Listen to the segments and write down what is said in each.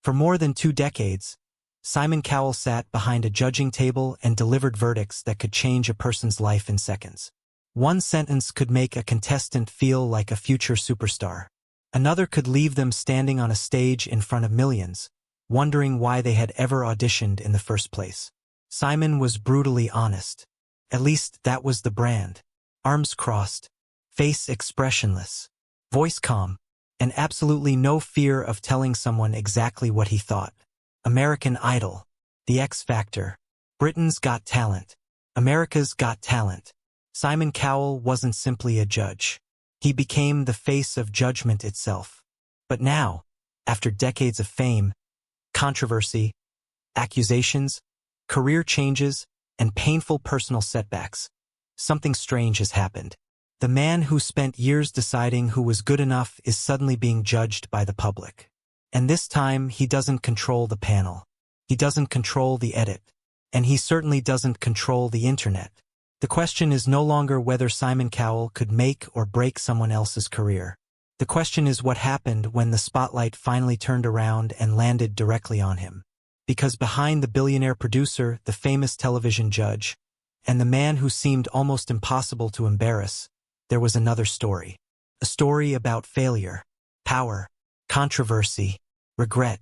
For more than 2 decades, Simon Cowell sat behind a judging table and delivered verdicts that could change a person's life in seconds. One sentence could make a contestant feel like a future superstar. Another could leave them standing on a stage in front of millions, wondering why they had ever auditioned in the first place. Simon was brutally honest. At least that was the brand. Arms crossed, face expressionless, voice calm, and absolutely no fear of telling someone exactly what he thought. American Idol, The X Factor, Britain's Got Talent, America's Got Talent. Simon Cowell wasn't simply a judge. He became the face of judgment itself. But now, after decades of fame, controversy, accusations, career changes, and painful personal setbacks, something strange has happened. The man who spent years deciding who was good enough is suddenly being judged by the public. And this time, he doesn't control the panel. He doesn't control the edit. And he certainly doesn't control the internet. The question is no longer whether Simon Cowell could make or break someone else's career. The question is what happened when the spotlight finally turned around and landed directly on him. Because behind the billionaire producer, the famous television judge, and the man who seemed almost impossible to embarrass, there was another story. A story about failure, power, controversy, regret,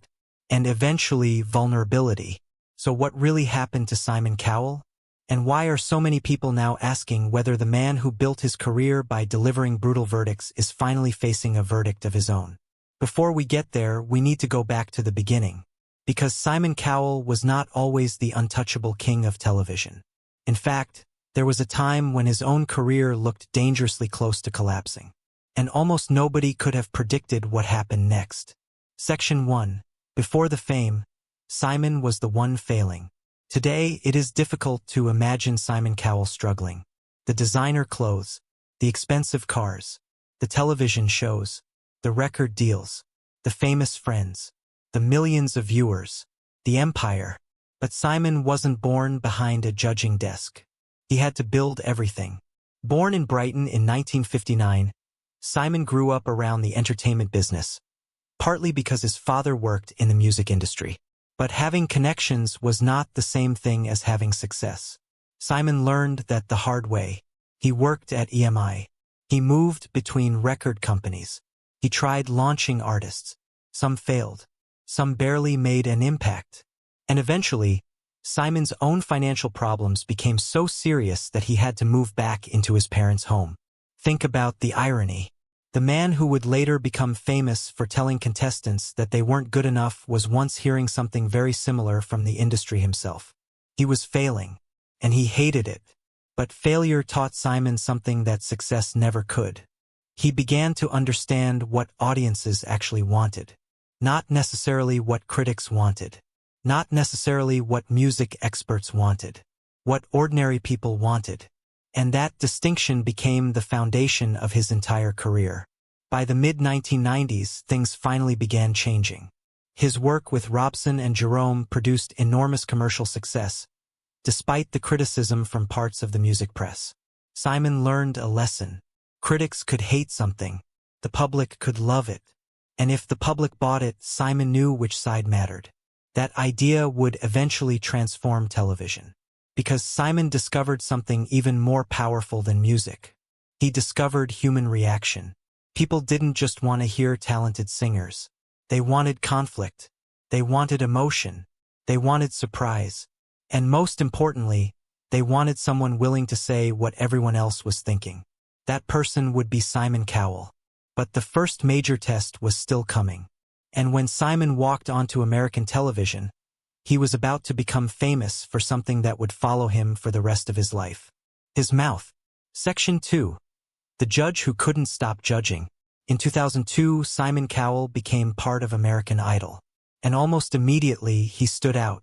and eventually vulnerability. So what really happened to Simon Cowell? And why are so many people now asking whether the man who built his career by delivering brutal verdicts is finally facing a verdict of his own? Before we get there, we need to go back to the beginning. Because Simon Cowell was not always the untouchable king of television. In fact, there was a time when his own career looked dangerously close to collapsing. And almost nobody could have predicted what happened next. Section 1. Before the fame, Simon was the one failing. Today, it is difficult to imagine Simon Cowell struggling. The designer clothes, the expensive cars, the television shows, the record deals, the famous friends, the millions of viewers, the empire. But Simon wasn't born behind a judging desk. He had to build everything. Born in Brighton in 1959, Simon grew up around the entertainment business, partly because his father worked in the music industry. But having connections was not the same thing as having success. Simon learned that the hard way. He worked at EMI. He moved between record companies. He tried launching artists. Some failed. Some barely made an impact. And eventually, Simon's own financial problems became so serious that he had to move back into his parents' home. Think about the irony. The man who would later become famous for telling contestants that they weren't good enough was once hearing something very similar from the industry himself. He was failing, and he hated it. But failure taught Simon something that success never could. He began to understand what audiences actually wanted. Not necessarily what critics wanted. Not necessarily what music experts wanted. What ordinary people wanted. And that distinction became the foundation of his entire career. By the mid-1990s, things finally began changing. His work with Robson and Jerome produced enormous commercial success, despite the criticism from parts of the music press. Simon learned a lesson. Critics could hate something. The public could love it. And if the public bought it, Simon knew which side mattered. That idea would eventually transform television. Because Simon discovered something even more powerful than music. He discovered human reaction. People didn't just want to hear talented singers. They wanted conflict. They wanted emotion. They wanted surprise. And most importantly, they wanted someone willing to say what everyone else was thinking. That person would be Simon Cowell. But the first major test was still coming. And when Simon walked onto American television, he was about to become famous for something that would follow him for the rest of his life. His mouth. Section 2. The Judge Who Couldn't Stop Judging. In 2002, Simon Cowell became part of American Idol. And almost immediately, he stood out.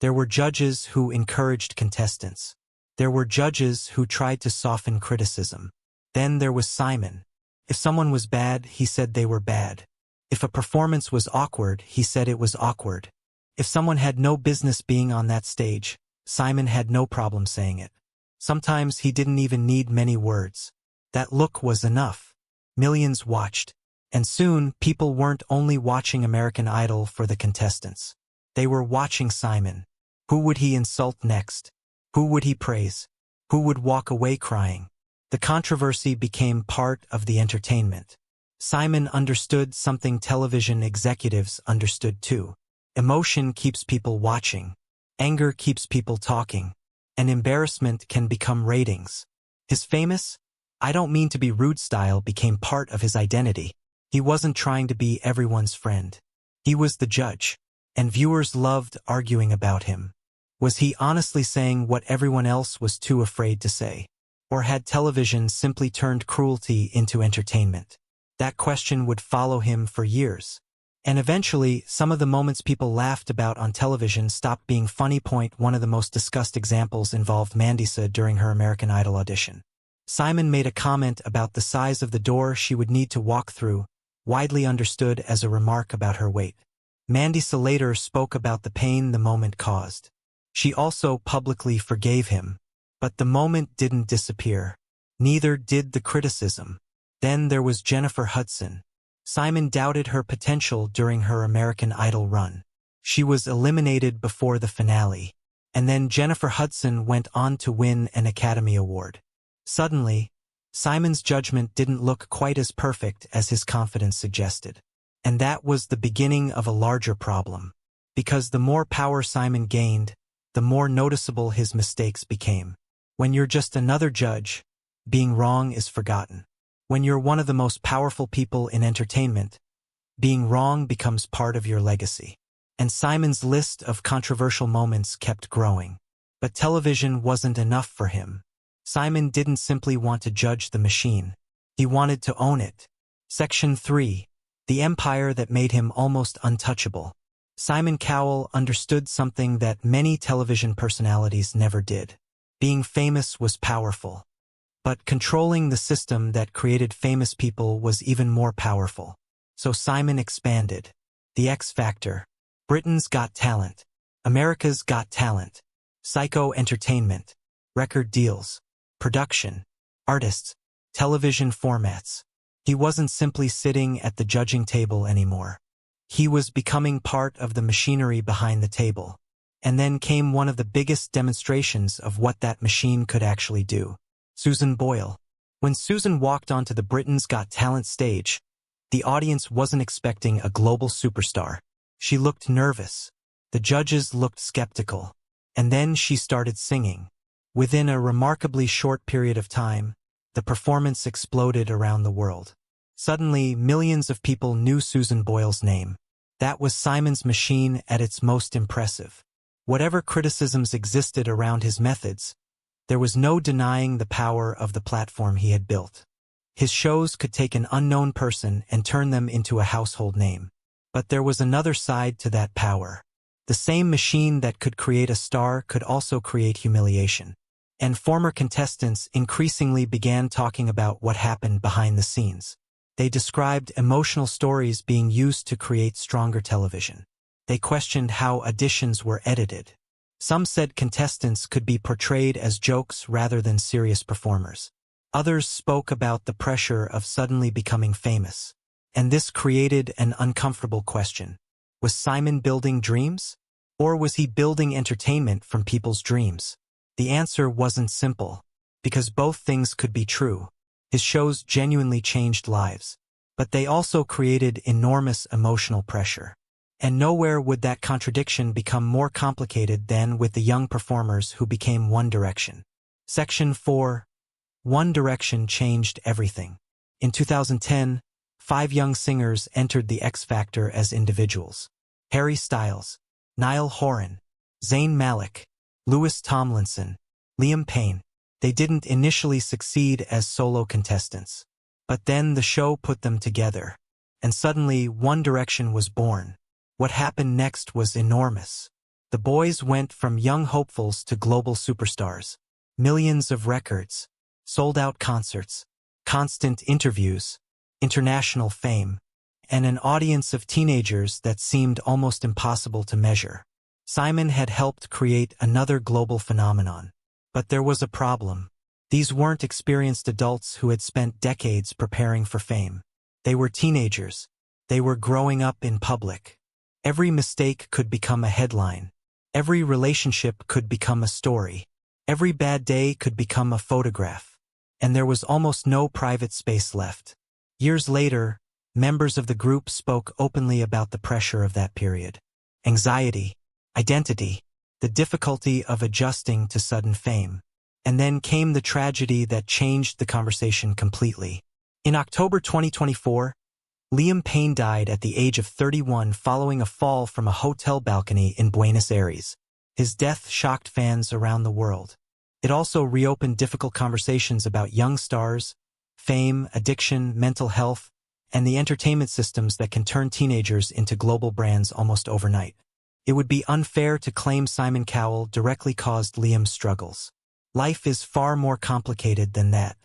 There were judges who encouraged contestants. There were judges who tried to soften criticism. Then there was Simon. If someone was bad, he said they were bad. If a performance was awkward, he said it was awkward. If someone had no business being on that stage, Simon had no problem saying it. Sometimes he didn't even need many words. That look was enough. Millions watched. And soon, people weren't only watching American Idol for the contestants. They were watching Simon. Who would he insult next? Who would he praise? Who would walk away crying? The controversy became part of the entertainment. Simon understood something television executives understood too. Emotion keeps people watching. Anger keeps people talking. And embarrassment can become ratings. His famous, "I don't mean to be rude" style became part of his identity. He wasn't trying to be everyone's friend. He was the judge. And viewers loved arguing about him. Was he honestly saying what everyone else was too afraid to say? Or had television simply turned cruelty into entertainment? That question would follow him for years. And eventually, some of the moments people laughed about on television stopped being funny. One of the most discussed examples involved Mandisa during her American Idol audition. Simon made a comment about the size of the door she would need to walk through, widely understood as a remark about her weight. Mandisa later spoke about the pain the moment caused. She also publicly forgave him. But the moment didn't disappear. Neither did the criticism. Then there was Jennifer Hudson. Simon doubted her potential during her American Idol run. She was eliminated before the finale. And then Jennifer Hudson went on to win an Academy Award. Suddenly, Simon's judgment didn't look quite as perfect as his confidence suggested. And that was the beginning of a larger problem. Because the more power Simon gained, the more noticeable his mistakes became. When you're just another judge, being wrong is forgotten. When you're one of the most powerful people in entertainment, being wrong becomes part of your legacy. And Simon's list of controversial moments kept growing. But television wasn't enough for him. Simon didn't simply want to judge the machine. He wanted to own it. Section 3. The empire that made him almost untouchable. Simon Cowell understood something that many television personalities never did. Being famous was powerful. But controlling the system that created famous people was even more powerful. So Simon expanded. The X Factor. Britain's Got Talent. America's Got Talent. Psycho Entertainment. Record deals. Production. Artists. Television formats. He wasn't simply sitting at the judging table anymore. He was becoming part of the machinery behind the table. And then came one of the biggest demonstrations of what that machine could actually do. Susan Boyle. When Susan walked onto the Britain's Got Talent stage, the audience wasn't expecting a global superstar. She looked nervous. The judges looked skeptical. And then she started singing. Within a remarkably short period of time, the performance exploded around the world. Suddenly, millions of people knew Susan Boyle's name. That was Simon's machine at its most impressive. Whatever criticisms existed around his methods, there was no denying the power of the platform he had built. His shows could take an unknown person and turn them into a household name. But there was another side to that power. The same machine that could create a star could also create humiliation. And former contestants increasingly began talking about what happened behind the scenes. They described emotional stories being used to create stronger television. They questioned how auditions were edited. Some said contestants could be portrayed as jokes rather than serious performers. Others spoke about the pressure of suddenly becoming famous. And this created an uncomfortable question. Was Simon building dreams? Or was he building entertainment from people's dreams? The answer wasn't simple, because both things could be true. His shows genuinely changed lives, but they also created enormous emotional pressure. And nowhere would that contradiction become more complicated than with the young performers who became One Direction. Section 4. One Direction changed everything. In 2010, 5 young singers entered the X Factor as individuals. Harry Styles, Niall Horan, Zayn Malik, Louis Tomlinson, Liam Payne. They didn't initially succeed as solo contestants. But then the show put them together. And suddenly One Direction was born. What happened next was enormous. The boys went from young hopefuls to global superstars. Millions of records, sold-out concerts, constant interviews, international fame, and an audience of teenagers that seemed almost impossible to measure. Simon had helped create another global phenomenon. But there was a problem. These weren't experienced adults who had spent decades preparing for fame. They were teenagers. They were growing up in public. Every mistake could become a headline. Every relationship could become a story. Every bad day could become a photograph. And there was almost no private space left. Years later, members of the group spoke openly about the pressure of that period. Anxiety, identity, the difficulty of adjusting to sudden fame. And then came the tragedy that changed the conversation completely. In October 2024, Liam Payne died at the age of 31 following a fall from a hotel balcony in Buenos Aires. His death shocked fans around the world. It also reopened difficult conversations about young stars, fame, addiction, mental health, and the entertainment systems that can turn teenagers into global brands almost overnight. It would be unfair to claim Simon Cowell directly caused Liam's struggles. Life is far more complicated than that.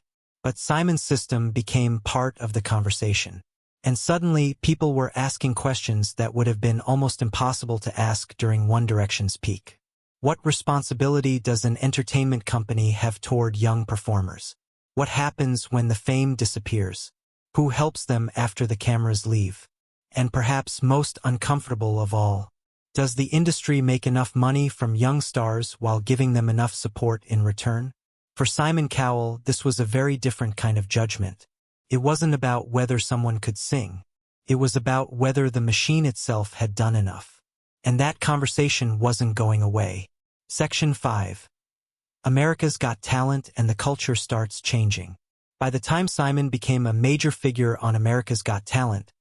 But Simon's system became part of the conversation. And suddenly, people were asking questions that would have been almost impossible to ask during One Direction's peak. What responsibility does an entertainment company have toward young performers? What happens when the fame disappears? Who helps them after the cameras leave? And perhaps most uncomfortable of all, does the industry make enough money from young stars while giving them enough support in return? For Simon Cowell, this was a very different kind of judgment. It wasn't about whether someone could sing. It was about whether the machine itself had done enough. And that conversation wasn't going away. Section 5. America's Got Talent and the culture starts changing. By the time Simon became a major figure on America's Got Talent,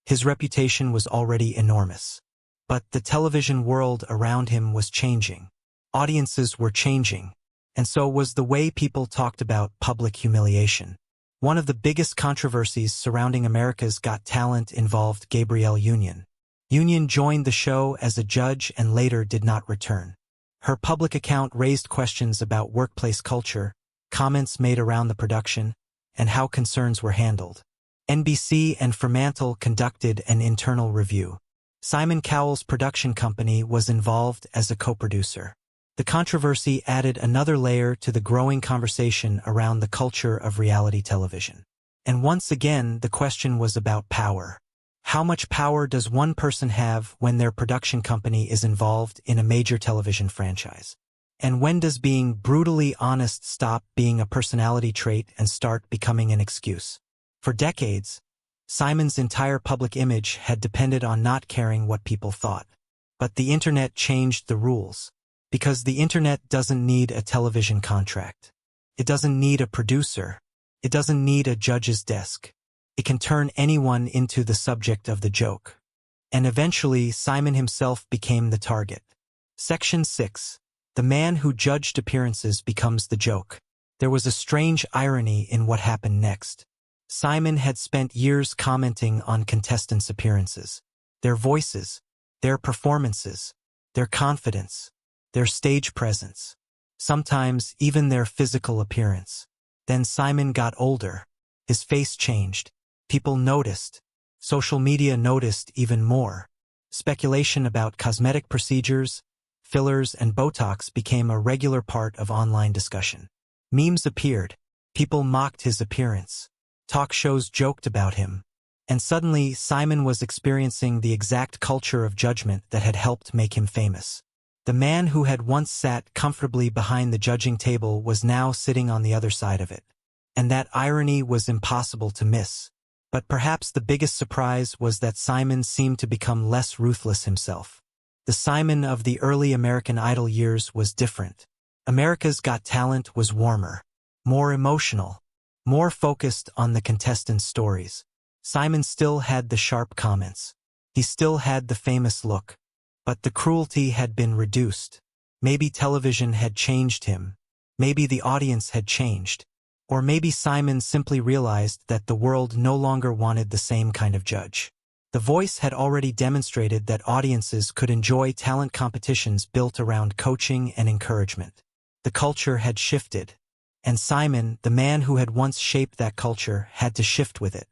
his reputation was already enormous. But the television world around him was changing. Audiences were changing. And so was the way people talked about public humiliation. One of the biggest controversies surrounding America's Got Talent involved Gabrielle Union. Union joined the show as a judge and later did not return. Her public account raised questions about workplace culture, comments made around the production, and how concerns were handled. NBC and Fremantle conducted an internal review. Simon Cowell's production company was involved as a co-producer. The controversy added another layer to the growing conversation around the culture of reality television. And once again, the question was about power. How much power does one person have when their production company is involved in a major television franchise? And when does being brutally honest stop being a personality trait and start becoming an excuse? For decades, Simon's entire public image had depended on not caring what people thought. But the internet changed the rules. Because the internet doesn't need a television contract. It doesn't need a producer. It doesn't need a judge's desk. It can turn anyone into the subject of the joke. And eventually, Simon himself became the target. Section 6. The man who judged appearances becomes the joke. There was a strange irony in what happened next. Simon had spent years commenting on contestants' appearances. Their voices, their performances, their confidence, their stage presence, sometimes even their physical appearance. Then Simon got older. His face changed. People noticed. Social media noticed even more. Speculation about cosmetic procedures, fillers, and Botox became a regular part of online discussion. Memes appeared. People mocked his appearance. Talk shows joked about him. And suddenly, Simon was experiencing the exact culture of judgment that had helped make him famous. The man who had once sat comfortably behind the judging table was now sitting on the other side of it. And that irony was impossible to miss. But perhaps the biggest surprise was that Simon seemed to become less ruthless himself. The Simon of the early American Idol years was different. America's Got Talent was warmer, more emotional, more focused on the contestants' stories. Simon still had the sharp comments. He still had the famous look. But the cruelty had been reduced. Maybe television had changed him. Maybe the audience had changed. Or maybe Simon simply realized that the world no longer wanted the same kind of judge. The Voice had already demonstrated that audiences could enjoy talent competitions built around coaching and encouragement. The culture had shifted. And Simon, the man who had once shaped that culture, had to shift with it.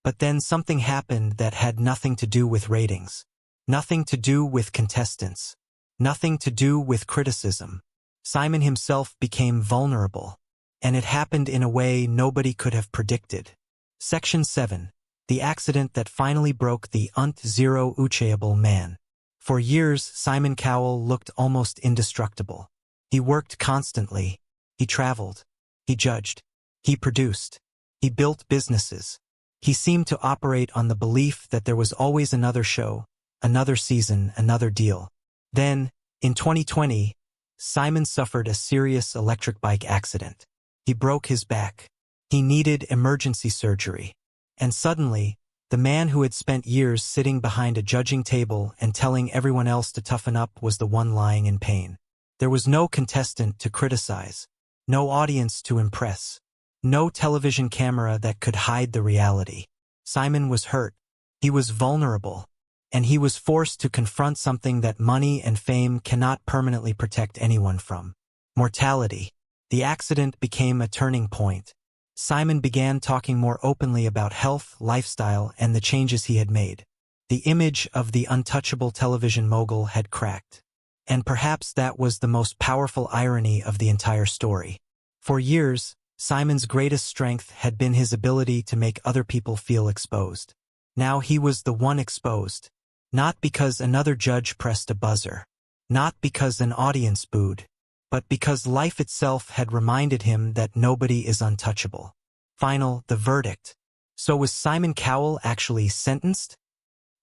But then something happened that had nothing to do with ratings. Nothing to do with contestants. Nothing to do with criticism. Simon himself became vulnerable. And it happened in a way nobody could have predicted. Section 7. the accident that finally broke the unforgettable man. For years, Simon Cowell looked almost indestructible. He worked constantly. He traveled. He judged. He produced. He built businesses. He seemed to operate on the belief that there was always another show, another season, another deal. Then, in 2020, Simon suffered a serious electric bike accident. He broke his back. He needed emergency surgery. And suddenly, the man who had spent years sitting behind a judging table and telling everyone else to toughen up was the one lying in pain. There was no contestant to criticize, no audience to impress, no television camera that could hide the reality. Simon was hurt. He was vulnerable. And he was forced to confront something that money and fame cannot permanently protect anyone from: mortality. The accident became a turning point. Simon began talking more openly about health, lifestyle, and the changes he had made. The image of the untouchable television mogul had cracked. And perhaps that was the most powerful irony of the entire story. For years, Simon's greatest strength had been his ability to make other people feel exposed. Now he was the one exposed. Not because another judge pressed a buzzer. Not because an audience booed. But because life itself had reminded him that nobody is untouchable. The verdict. So was Simon Cowell actually sentenced?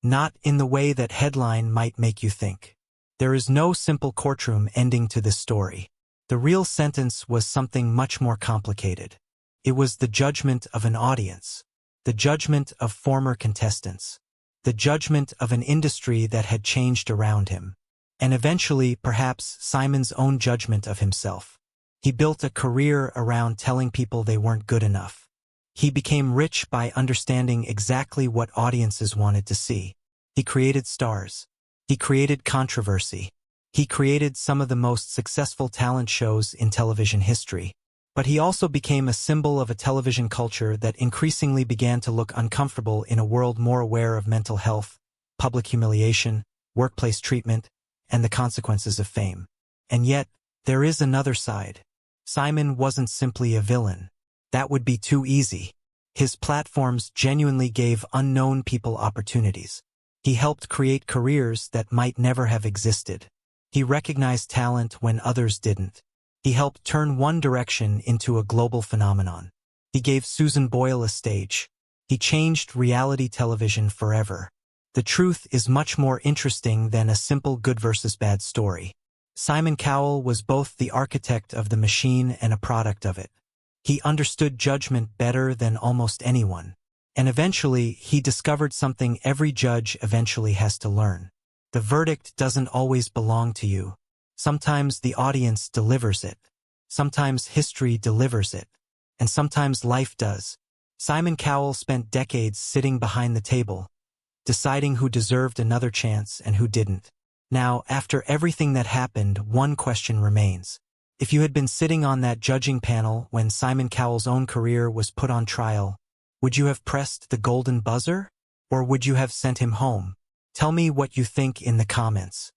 Not in the way that headline might make you think. There is no simple courtroom ending to this story. The real sentence was something much more complicated. It was the judgment of an audience. The judgment of former contestants. The judgment of an industry that had changed around him. And eventually, perhaps, Simon's own judgment of himself. He built a career around telling people they weren't good enough. He became rich by understanding exactly what audiences wanted to see. He created stars. He created controversy. He created some of the most successful talent shows in television history. But he also became a symbol of a television culture that increasingly began to look uncomfortable in a world more aware of mental health, public humiliation, workplace treatment, and the consequences of fame. And yet, there is another side. Simon wasn't simply a villain. That would be too easy. His platforms genuinely gave unknown people opportunities. He helped create careers that might never have existed. He recognized talent when others didn't. He helped turn one direction into a global phenomenon. He gave Susan Boyle a stage. He changed reality television forever. The truth is much more interesting than a simple good versus bad story. Simon Cowell was both the architect of the machine and a product of it. He understood judgment better than almost anyone. And eventually, he discovered something every judge eventually has to learn. The verdict doesn't always belong to you. Sometimes the audience delivers it. Sometimes history delivers it. And sometimes life does. Simon Cowell spent decades sitting behind the table, deciding who deserved another chance and who didn't. Now, after everything that happened, one question remains. If you had been sitting on that judging panel when Simon Cowell's own career was put on trial, would you have pressed the golden buzzer? Or would you have sent him home? Tell me what you think in the comments.